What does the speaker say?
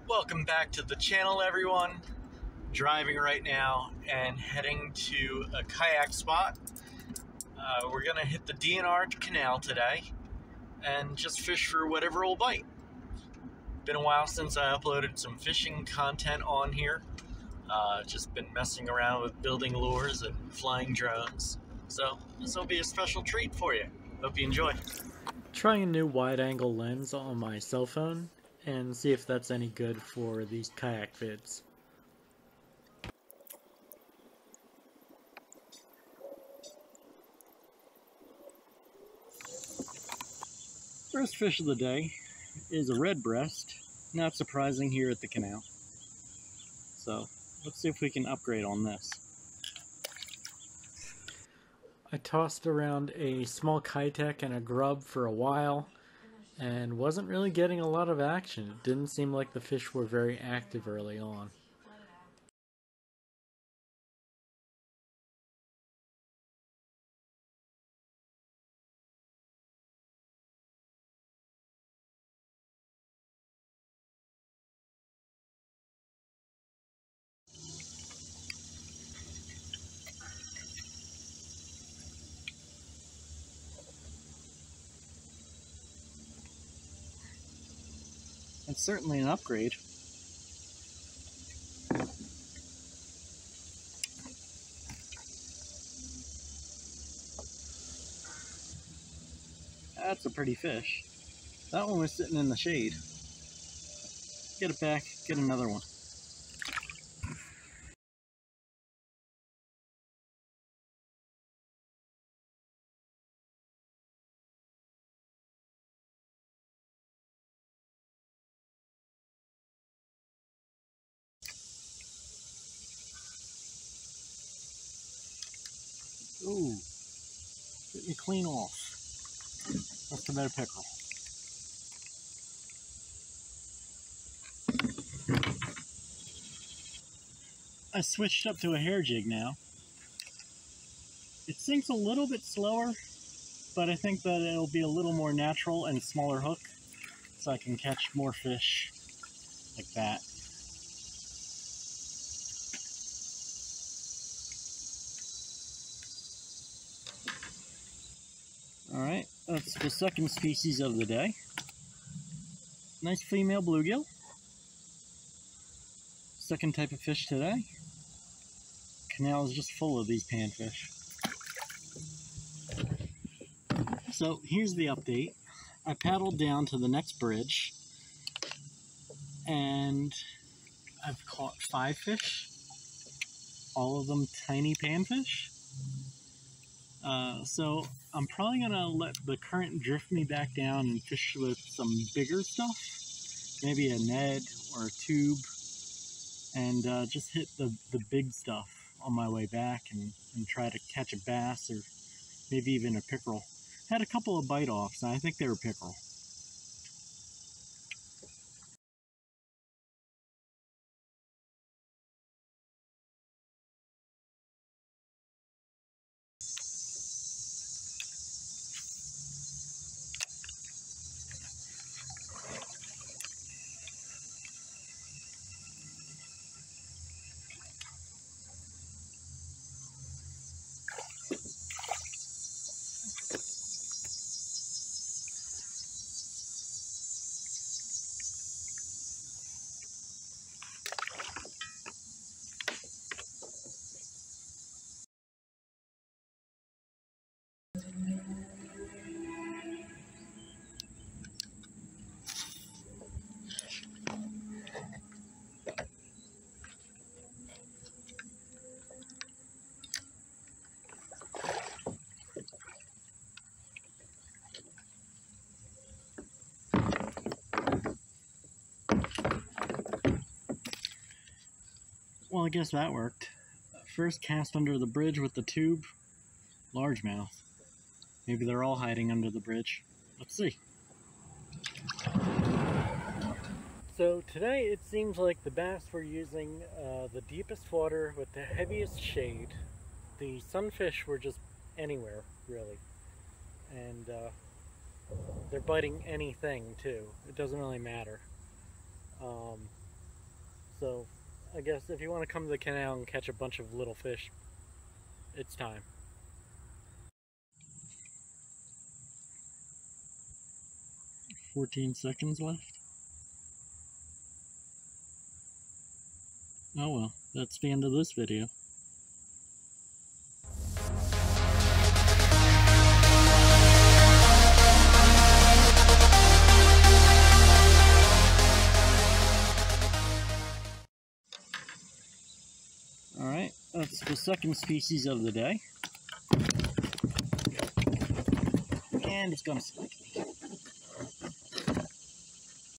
Welcome back to the channel, everyone. Driving right now and heading to a kayak spot. We're gonna hit the D and R Canal today and just fish for whatever will bite. Been a while since I uploaded some fishing content on here. Just been messing around with building lures and flying drones. So this will be a special treat for you. Hope you enjoy. Trying a new wide-angle lens on my cell phone and see if that's any good for these kayak vids. First fish of the day is a red breast. Not surprising here at the canal. So let's see if we can upgrade on this. I tossed around a small Kitech and a grub for a while and wasn't really getting a lot of action. It didn't seem like the fish were very active early on. It's certainly an upgrade. That's a pretty fish. That one was sitting in the shade. Get it back, get another one. Ooh, get me clean off. Must have been a pickerel. I switched up to a hair jig now. It sinks a little bit slower, but I think that it'll be a little more natural and smaller hook, so I can catch more fish like that. Alright, that's the second species of the day. Nice female bluegill. Second type of fish today. Canal is just full of these panfish. So here's the update. I paddled down to the next bridge and I've caught 5 fish, all of them tiny panfish. So I'm probably gonna let the current drift me back down and fish with some bigger stuff, maybe a Ned or a tube, and just hit the big stuff on my way back and try to catch a bass or maybe even a pickerel. Had a couple of bite offs, and I think they were pickerel. Well, I guess that worked. First cast under the bridge with the tube, largemouth. Maybe they're all hiding under the bridge. Let's see. So today it seems like the bass were using the deepest water with the heaviest shade. The sunfish were just anywhere, really. And they're biting anything too. It doesn't really matter. So I guess if you want to come to the canal and catch a bunch of little fish, it's time. "14 seconds left. Oh well, that's the end of this video. Alright, that's the second species of the day. And it's gonna stick.